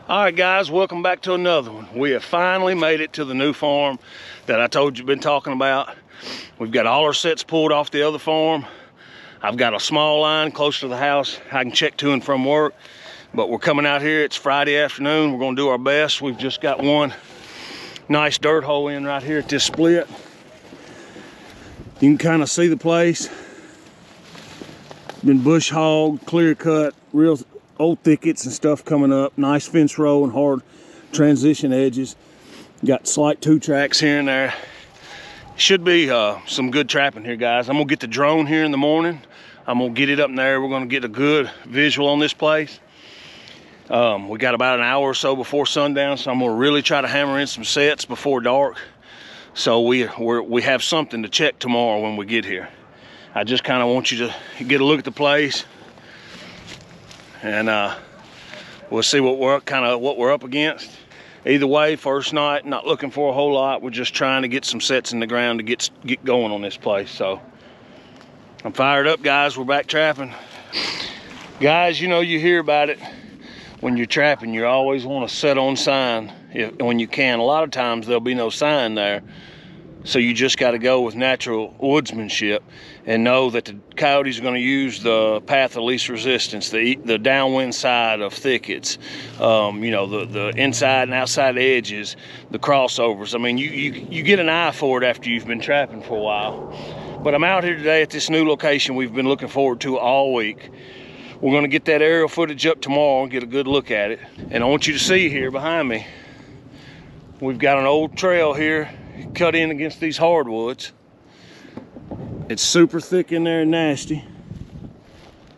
All right, guys, welcome back to another one. We have finally made it to the new farm that I told you been talking about. We've got all our sets pulled off the other farm. I've got a small line close to the house I can check to and from work, but we're coming out here. It's Friday afternoon. We're gonna do our best. We've just got one nice dirt hole in right here at this split. You can kind of see the place. Been bush hogged, clear cut, real old thickets and stuff coming up. Nice fence row and hard transition edges. Got slight 2 tracks here and there. Should be some good trapping here, guys. I'm gonna get the drone here in the morning. I'm gonna get it up in there. We're gonna get a good visual on this place. We got about an hour or so before sundown, so I'm gonna really try to hammer in some sets before dark, so we have something to check tomorrow when we get here. I just kind of want you to get a look at the place, and we'll see what we're up against. Either way, first night, not looking for a whole lot. We're just trying to get some sets in the ground to get going on this place. So I'm fired up, guys. We're back trapping. Guys, you know, you hear about it when you're trapping. You always want to set on sign when you can. A lot of times there'll be no sign there, so you just got to go with natural woodsmanship and know that the coyotes are going to use the path of least resistance, the downwind side of thickets, you know, the inside and outside edges, the crossovers. I mean, you get an eye for it after you've been trapping for a while. But I'm out here today at this new location we've been looking forward to all week. We're going to get that aerial footage up tomorrow and get a good look at it. And I want you to see here behind me, we've got an old trail here cut in against these hardwoods. It's super thick in there and nasty.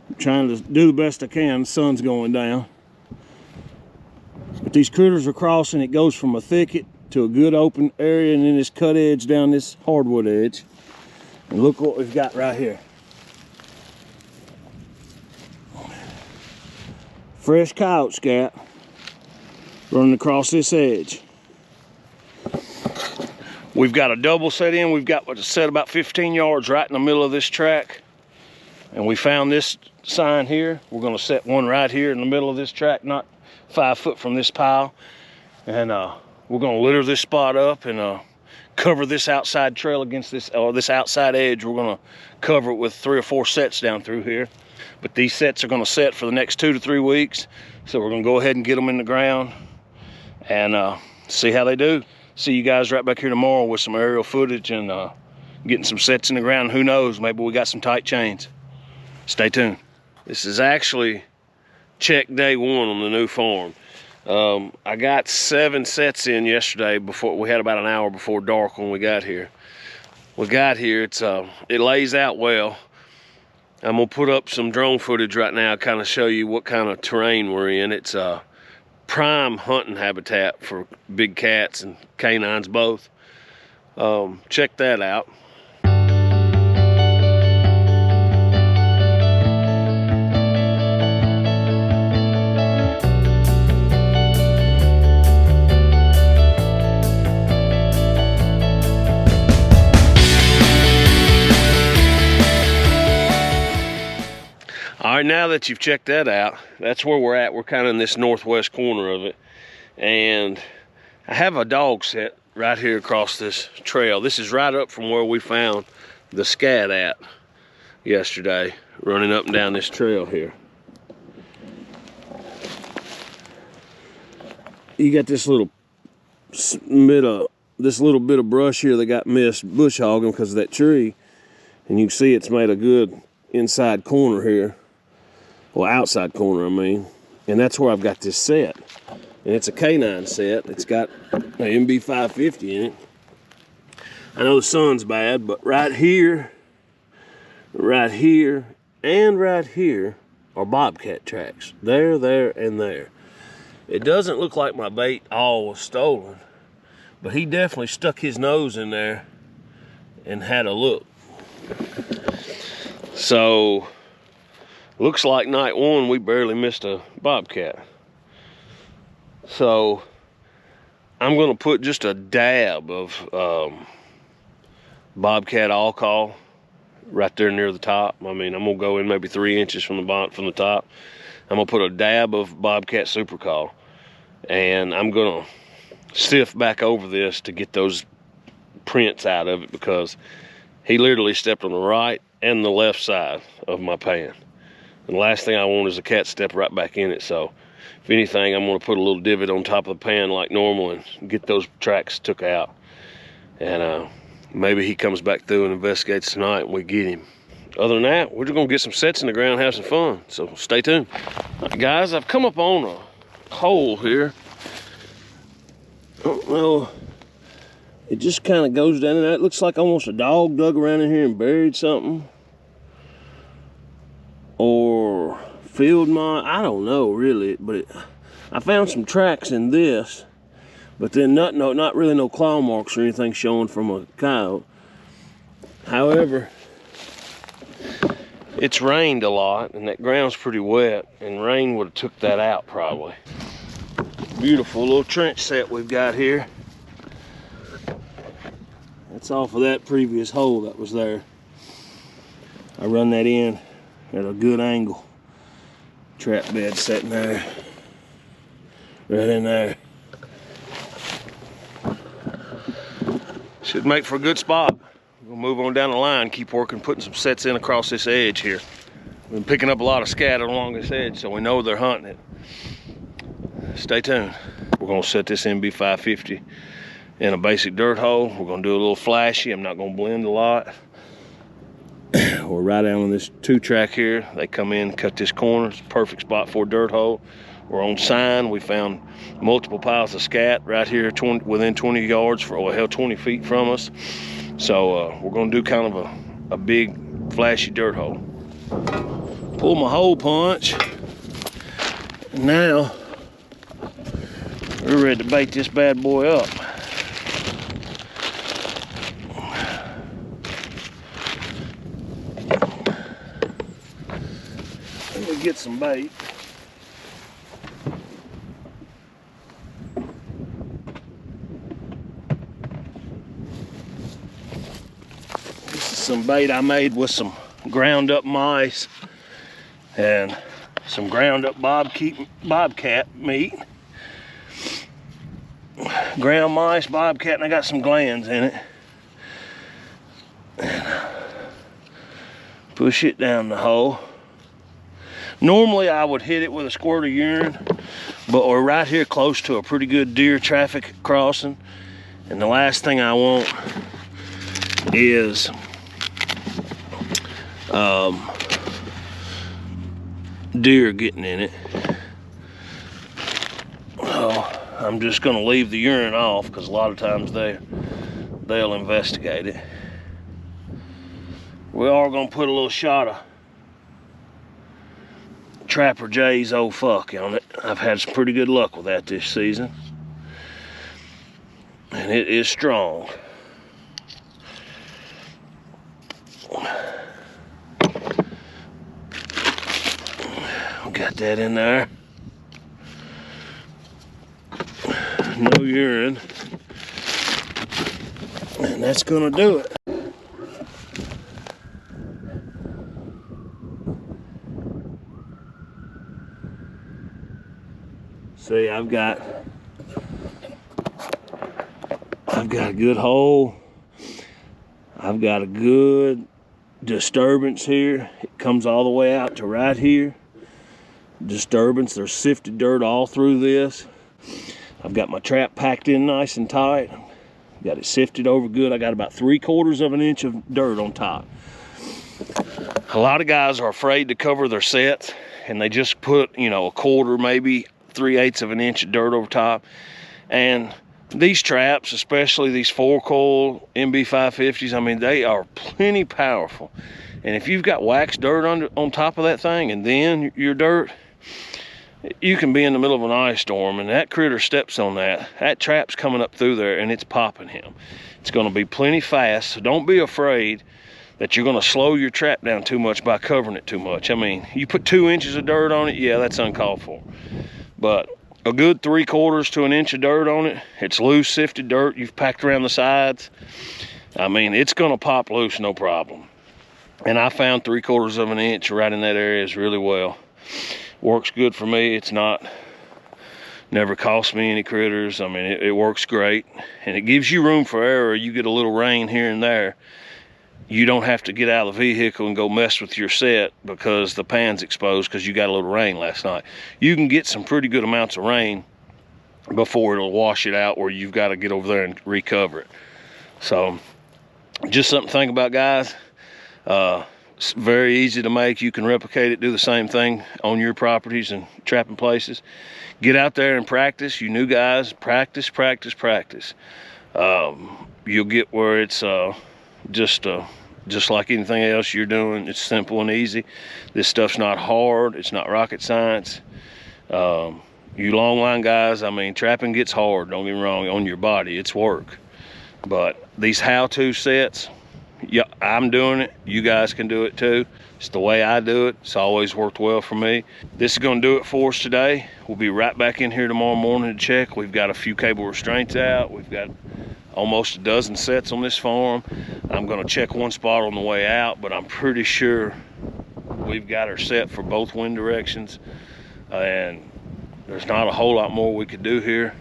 I'm trying to do the best I can. The sun's going down. But these critters are crossing. It goes from a thicket to a good open area and then this cut edge down this hardwood edge. And look what we've got right here. Fresh coyote scat running across this edge. We've got a double set in. We've got a set about 15 yards right in the middle of this track. And we found this sign here. We're gonna set one right here in the middle of this track, not 5 foot from this pile. And we're gonna litter this spot up and cover this outside trail against this outside edge. We're gonna cover it with 3 or 4 sets down through here. But these sets are gonna set for the next 2 to 3 weeks. So we're gonna go ahead and get them in the ground and see how they do. See you guys right back here tomorrow with some aerial footage and getting some sets in the ground. Who knows, maybe we got some tight chains. Stay tuned. This is actually check day 1 on the new farm. I got 7 sets in yesterday. Before we had about an hour before dark when we got here. It lays out well. I'm gonna put up some drone footage right now, kind of show you what kind of terrain we're in. It's prime hunting habitat for big cats and canines both. Check that out. All right, now that you've checked that out, that's where we're at. We're kind of in this northwest corner of it. And I have a dog set right here across this trail. This is right up from where we found the scat at yesterday, running up and down this trail here. You got this little bit of brush here that got missed bush hogging because of that tree. And you can see it's made a good inside corner here. Well, outside corner, I mean. And that's where I've got this set. And it's a canine set. It's got an MB 550 in it. I know the sun's bad, but right here, and right here are bobcat tracks. There, and there. It doesn't look like my bait all was stolen, but he definitely stuck his nose in there and had a look. So, looks like night 1 we barely missed a bobcat. So I'm gonna put just a dab of bobcat all-call right there near the top. I mean, I'm gonna go in maybe 3 inches from the top. I'm gonna put a dab of bobcat super call And I'm gonna sift back over this to get those prints out of it, because he literally stepped on the right and the left side of my pan. And the last thing I want is a cat step right back in it. So if anything, I'm gonna put a little divot on top of the pan like normal and get those tracks took out. And maybe he comes back through and investigates tonight and we get him. Other than that, we're just gonna get some sets in the ground, have some fun. So stay tuned. All right, guys, I've come up on a hole here. I don't know. It just kind of goes down in there. It looks like almost a dog dug around in here and buried something. Or field mine, I don't know really, but I found some tracks in this, but then not really no claw marks or anything showing from a coyote. However, it's rained a lot and that ground's pretty wet, and rain would have took that out probably. Beautiful little trench set we've got here. That's off of that previous hole that was there. I run that in at a good angle. Trap bed sitting there, right in there. Should make for a good spot. We'll move on down the line, keep working, putting some sets in across this edge here. We've been picking up a lot of scatter along this edge, so we know they're hunting it. Stay tuned. We're gonna set this MB550 in a basic dirt hole. We're gonna do a little flashy. I'm not gonna blend a lot. We're right down on this 2-track here. They come in, cut this corner. It's a perfect spot for a dirt hole. We're on sign. We found multiple piles of scat right here within 20 yards, or hell, 20 feet from us. So we're gonna do kind of a big flashy dirt hole. Pull my hole punch. And now we're ready to bait this bad boy up. Let me get some bait. This is some bait I made with some ground up mice and some ground up bobcat meat. Ground mice, bobcat, and I got some glands in it. And push it down the hole. Normally I would hit it with a squirt of urine, but we're right here close to a pretty good deer traffic crossing, and the last thing I want is deer getting in it. I'm just gonna leave the urine off, because a lot of times they'll investigate it. We are gonna put a little shot of Trapper J's old fuck on it. I've had some pretty good luck with that this season, and it is strong. We got that in there. No urine, and that's gonna do it. See, I've got a good hole. I've got a good disturbance here. It comes all the way out to right here. Disturbance, there's sifted dirt all through this. I've got my trap packed in nice and tight. Got it sifted over good. I got about 3/4 of an inch of dirt on top. A lot of guys are afraid to cover their sets, and they just put, you know, 1/4, maybe 3/8 of an inch of dirt over top. And these traps, especially these 4-coil MB550s, I mean, they are plenty powerful. And if you've got waxed dirt on top of that thing, and then your dirt, you can be in the middle of an ice storm, and that critter steps on that trap's coming up through there, and it's popping him. It's going to be plenty fast, so don't be afraid that you're going to slow your trap down too much by covering it too much. I mean, you put 2 inches of dirt on it, yeah, that's uncalled for. But a good 3/4 to an inch of dirt on it, it's loose sifted dirt you've packed around the sides. I mean, it's going to pop loose no problem. And I found 3/4 of an inch right in that area is really well. Works good for me. It's not Never cost me any critters. I mean, it works great, and it gives you room for error. You get a little rain here and there, you don't have to get out of the vehicle and go mess with your set because the pan's exposed because you got a little rain last night. You can get some pretty good amounts of rain before it'll wash it out, where you've got to get over there and recover it. So just something to think about, guys. It's very easy to make. You can replicate it, do the same thing on your properties and trapping places. Get out there and practice. You new guys, practice. You'll get where it's just like anything else you're doing. It's simple and easy. This stuff's not hard. It's not rocket science. You long line guys, I mean, trapping gets hard, don't get me wrong, on your body. It's work. But these how-to sets, yeah, I'm doing it. You guys can do it too. It's the way I do it. It's always worked well for me. This is going to do it for us today. We'll be right back in here tomorrow morning to check. We've got a few cable restraints out. We've got almost a dozen sets on this farm. I'm going to check one spot on the way out, but I'm pretty sure we've got her set for both wind directions, and there's not a whole lot more we could do here.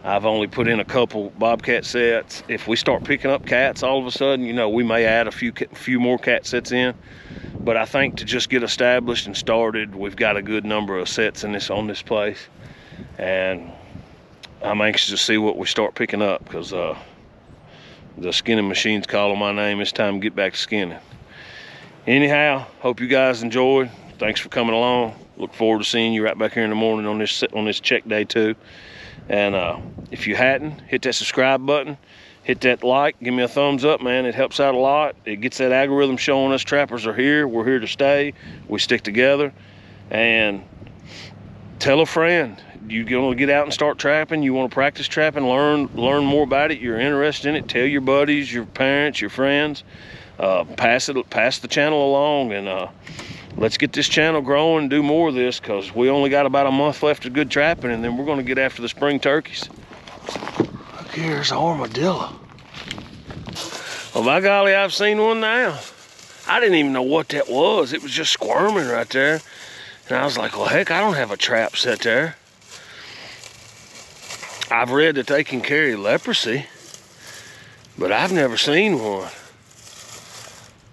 I've only put in a couple bobcat sets. If we start picking up cats all of a sudden, you know, we may add a few more cat sets in, but I think to just get established and started, we've got a good number of sets in on this place, and I'm anxious to see what we start picking up, because the skinning machine's calling my name. It's time to get back to skinning. Anyhow, hope you guys enjoyed. Thanks for coming along. Look forward to seeing you right back here in the morning on this check day too. And if you hadn't, hit that subscribe button, hit that like, give me a thumbs up, man. It helps out a lot. It gets that algorithm showing us trappers are here. We're here to stay. We stick together. And tell a friend. You want to get out and start trapping, you want to practice trapping, learn more about it, you're interested in it, tell your buddies, your parents, your friends, pass the channel along, and let's get this channel growing and do more of this, because we only got about a month left of good trapping, and then we're going to get after the spring turkeys. Look, here's an armadillo. Well, by golly, I've seen one now. I didn't even know what that was. It was just squirming right there, and I was like, well, heck, I don't have a trap set there. I've read that they can carry leprosy, but I've never seen one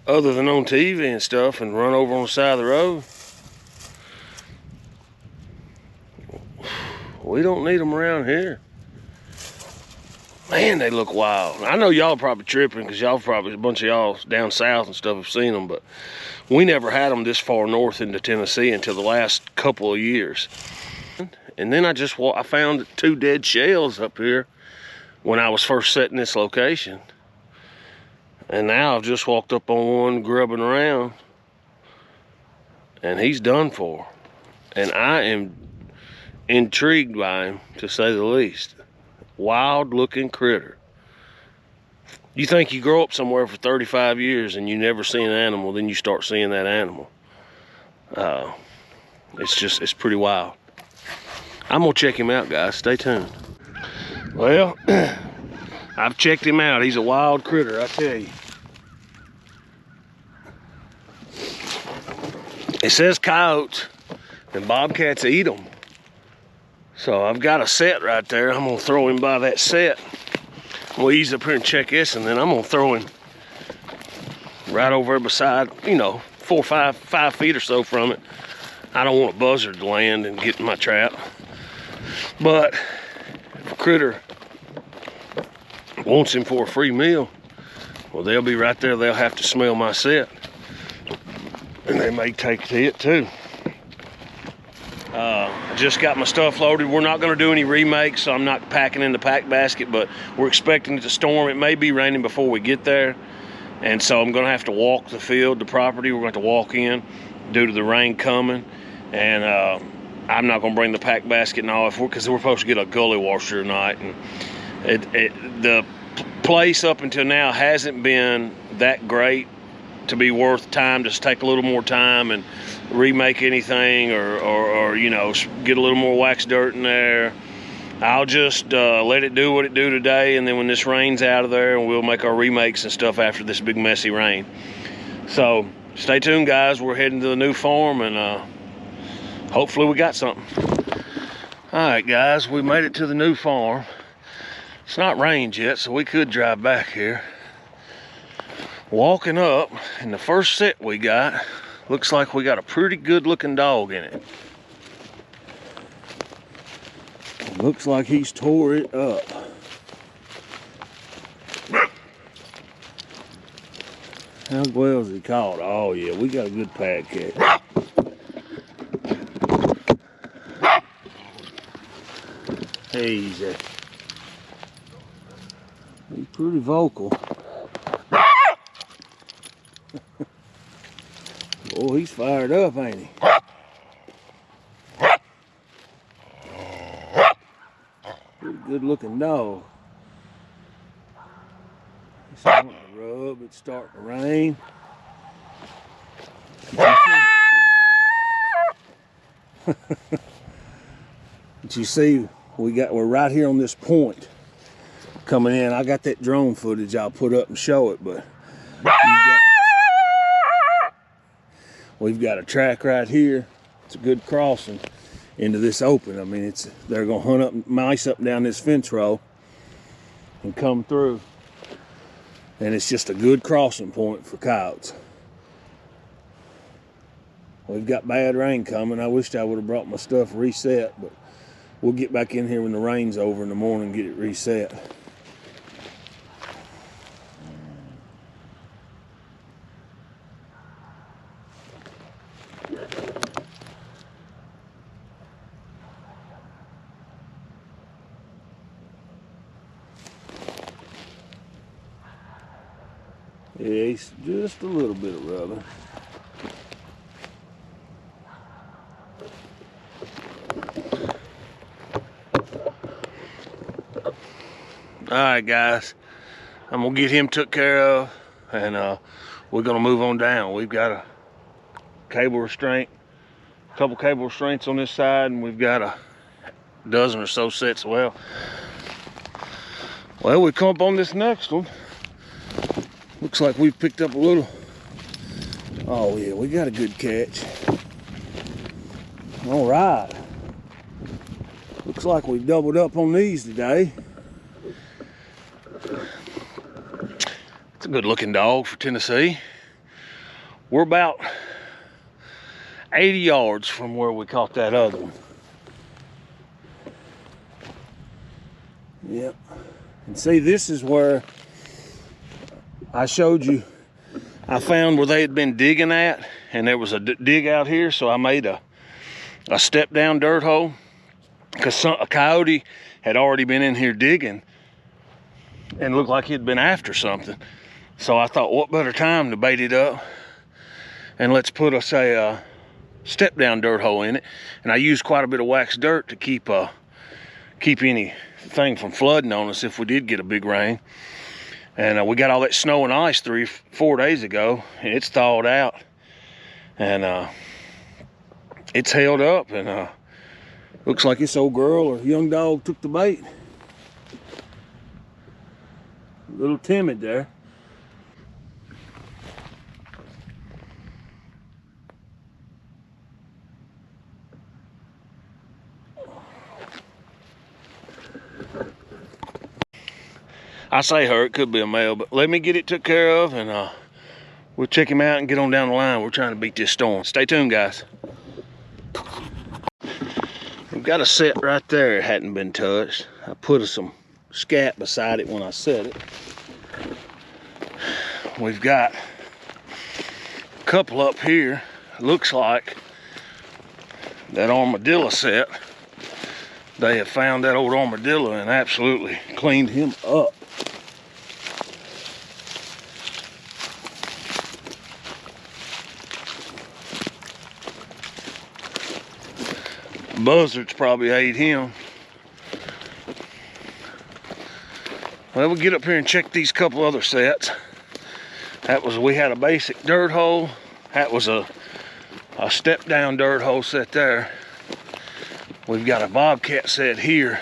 other than on TV and stuff, and run over on the side of the road. We don't need them around here. Man, they look wild. I know y'all probably tripping, because y'all probably, a bunch of y'all down south and stuff have seen them, but we never had them this far north into Tennessee until the last couple of years. And then I found 2 dead shells up here when I was first setting this location. And now I've just walked up on one grubbing around, and he's done for. And I am intrigued by him, to say the least. Wild looking critter. You think you grow up somewhere for 35 years and you never see an animal, then you start seeing that animal. It's pretty wild. I'm gonna check him out, guys. Stay tuned. Well, I've checked him out. He's a wild critter, I tell you. It says coyotes, and bobcats eat them. So I've got a set right there. I'm gonna throw him by that set. We'll ease up here and check this, and then I'm gonna throw him right over beside, you know, 4 or 5 feet or so from it. I don't want a buzzard to land and get in my trap. But if a critter wants him for a free meal, well, they'll be right there. They'll have to smell my set, and they may take to it too. I just got my stuff loaded. We're not going to do any remakes, so I'm not packing in the pack basket, but we're expecting it to storm. It may be raining before we get there, and so I'm going to have to walk the field, the property. We're going to have to walk in due to the rain coming, and I'm not going to bring the pack basket and all, because we're supposed to get a gully washer tonight. And the place up until now hasn't been that great to be worth time. Just take a little more time and remake anything, or you know, get a little more wax dirt in there. I'll just let it do what it do today, and then when this rain's out of there, and we'll make our remakes and stuff after this big messy rain. So stay tuned, guys. We're heading to the new farm, and hopefully we got something. Alright guys, we made it to the new farm. It's not rained yet, so we could drive back here. Walking up, and the first set we got, looks like we got a pretty good looking dog in it. Looks like he's tore it up. How well is he caught? Oh yeah, we got a good pad catch. Easy. He's pretty vocal. Oh, he's fired up, ain't he? Pretty good looking dog. He's starting to rub, it's starting to rain. But you see, we're right here on this point coming in. I got that drone footage I'll put up and show it, but we've got a track right here. It's a good crossing into this open. I mean, they're gonna hunt up mice up and down this fence row and come through. And it's just a good crossing point for coyotes. We've got bad rain coming. I wished I would have brought my stuff reset, but we'll get back in here when the rain's over in the morning and get it reset. Yeah, it's just a little bit of rubbing. Alright guys, I'm gonna get him took care of, and we're gonna move on down. We've got a cable restraint, a couple cable restraints on this side, and we've got a dozen or so sets. Well, we come up on this next one. Looks like we've picked up a little. Oh yeah, we got a good catch. All right. Looks like we've doubled up on these today. It's a good looking dog for Tennessee. We're about 80 yards from where we caught that other one. Yep. And see, this is where I showed you, I found where they had been digging at, and there was a dig out here, so I made a step down dirt hole, because a coyote had already been in here digging and looked like he'd been after something. So I thought, what better time to bait it up, and let's put us a step down dirt hole in it. And I used quite a bit of waxed dirt to keep anything from flooding on us if we did get a big rain. And we got all that snow and ice 3-4 days ago, and it's thawed out, and it's held up, and looks like this old girl or young dog took the bait. A little timid there. I say her, it could be a male, but let me get it took care of, and we'll check him out and get on down the line. We're trying to beat this storm. Stay tuned, guys. We've got a set right there. It hadn't been touched. I put some scat beside it when I set it. We've got a couple up here. Looks like that armadillo set. They have found that old armadillo and absolutely cleaned him up. Buzzards probably ate him. Well, we'll get up here and check these couple other sets. We had a basic dirt hole. That was a step down dirt hole set there. We've got a bobcat set here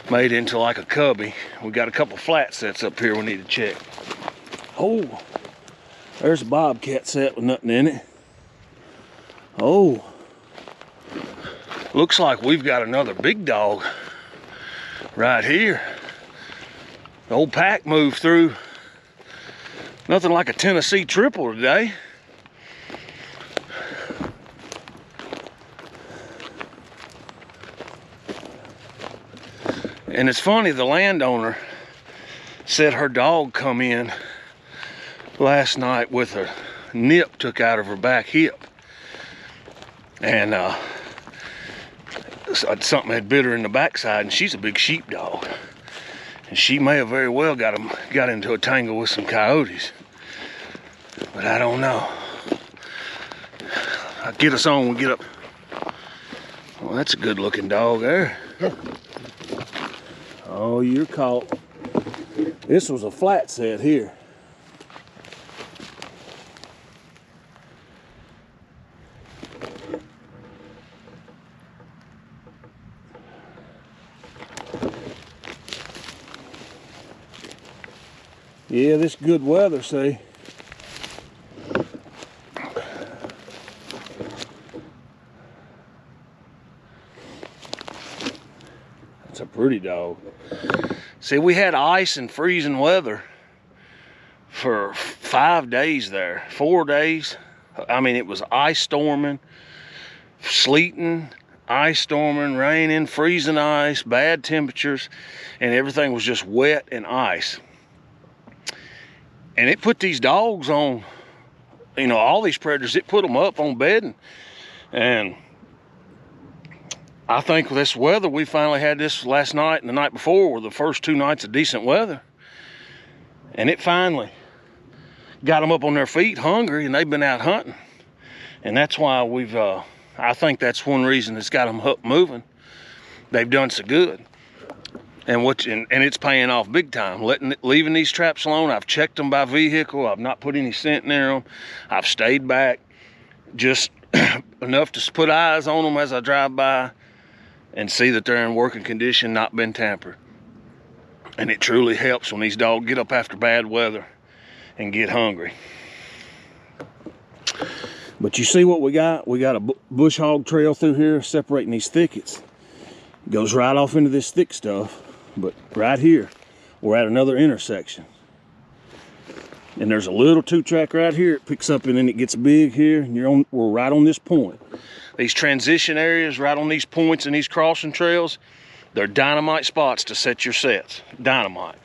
made into like a cubby. We got a couple flat sets up here we need to check. Oh, there's a bobcat set with nothing in it. Oh, Looks like we've got another big dog right here. The old pack moved through. Nothing like a Tennessee triple today. And it's funny, the landowner said her dog come in last night with a nip took out of her back hip. And something had bit her in the backside, and she's a big sheepdog. And she may have very well got into a tangle with some coyotes. But I don't know. I'll get us on when we get up. Well, that's a good looking dog there. Oh, you're caught. This was a flat set here. Yeah, this good weather, see. That's a pretty dog. See, we had ice and freezing weather for 5 days there, 4 days. I mean, it was ice storming, sleeting, ice storming, raining, freezing ice, bad temperatures, and everything was just wet and ice. And it put these dogs on, you know, all these predators, it put them up on bedding. And I think with this weather, we finally had this last night and the night before were the first 2 nights of decent weather. And it finally got them up on their feet, hungry, and they've been out hunting. And that's why we've, I think that's one reason it's got them up moving. They've done so good. And it's paying off big time. Leaving these traps alone. I've checked them by vehicle. I've not put any scent near them. I've stayed back just enough to put eyes on them as I drive by and see that they're in working condition, not been tampered. And it truly helps when these dogs get up after bad weather and get hungry. But you see what we got? We got a bush hog trail through here separating these thickets. It goes right off into this thick stuff. But right here, we're at another intersection. And there's a little 2-track right here. It picks up and then it gets big here. And we're right on this point. These transition areas right on these points and these crossing trails, they're dynamite spots to set your sets. Dynamite.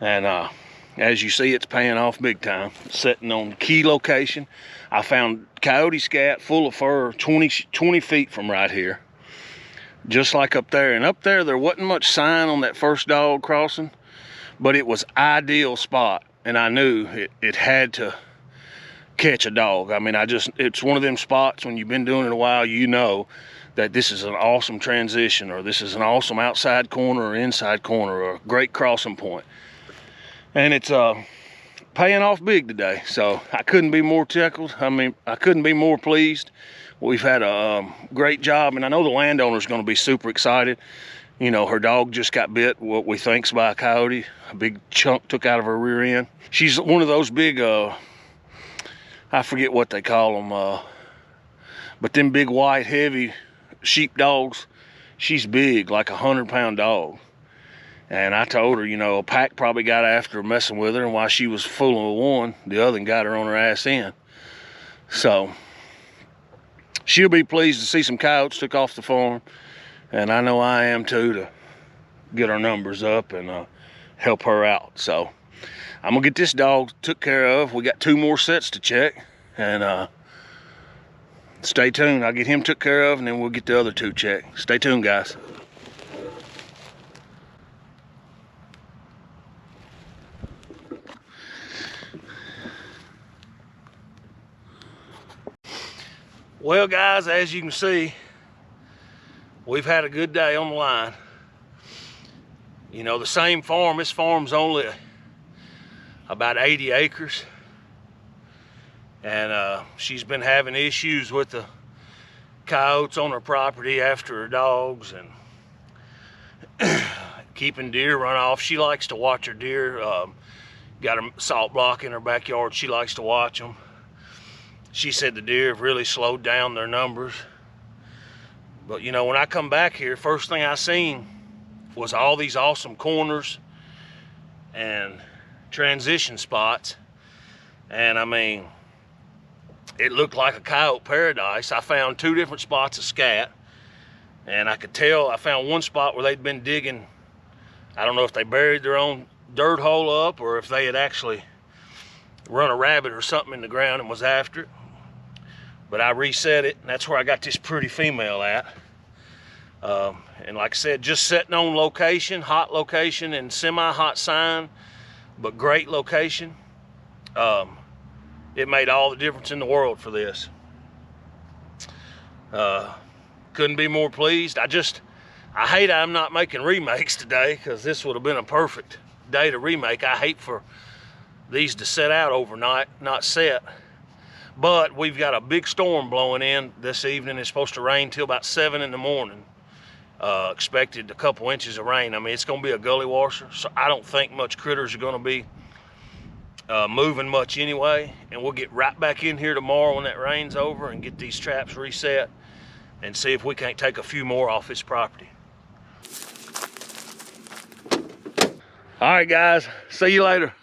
And as you see, it's paying off big time. Setting on key location. I found coyote scat full of fur 20 feet from right here. Just like up there. And up there wasn't much sign on that first dog crossing, but it was ideal spot. And I knew it had to catch a dog. I mean, it's one of them spots when you've been doing it a while, you know that this is an awesome transition, or this is an awesome outside corner or inside corner, or a great crossing point. And it's paying off big today. So I couldn't be more tickled. I mean, I couldn't be more pleased. We've had a great job, and I know the landowner's going to be super excited. You know, her dog just got bit, what we think's by a coyote. A big chunk took out of her rear end. She's one of those big, I forget what they call them, but them big white heavy sheep dogs. She's big, like a 100-pound dog. And I told her, you know, a pack probably got after her messing with her, and while she was fooling with one, the other one got her on her ass end. So she'll be pleased to see some coyotes took off the farm, and I know I am too, to get our numbers up and help her out. So I'm gonna get this dog took care of. We got 2 more sets to check, and stay tuned. I'll get him took care of, and then we'll get the other 2 checked. Stay tuned, guys. Well, guys, as you can see, we've had a good day on the line. You know, the same farm, this farm's only about 80 acres. And she's been having issues with the coyotes on her property after her dogs, and keeping deer run off. She likes to watch her deer. Got a salt block in her backyard. She likes to watch them. She said the deer have really slowed down their numbers. But you know, when I come back here, first thing I seen was all these awesome corners and transition spots. And I mean, it looked like a coyote paradise. I found 2 different spots of scat, and I could tell, I found one spot where they'd been digging. I don't know if they buried their own dirt hole up or if they had actually run a rabbit or something in the ground and was after it. But I reset it, and that's where I got this pretty female at. And like I said, just setting on location, hot location and semi-hot sign, but great location. It made all the difference in the world for this. Couldn't be more pleased. I hate I'm not making remakes today, because this would have been a perfect day to remake. I hate for these to set out overnight, not set. But we've got a big storm blowing in this evening. It's supposed to rain till about 7 in the morning. Expected a couple inches of rain. I mean, it's going to be a gully washer, so I don't think much critters are going to be moving much anyway. And we'll get right back in here tomorrow when that rain's over and get these traps reset and see if we can't take a few more off this property. All right, guys, see you later.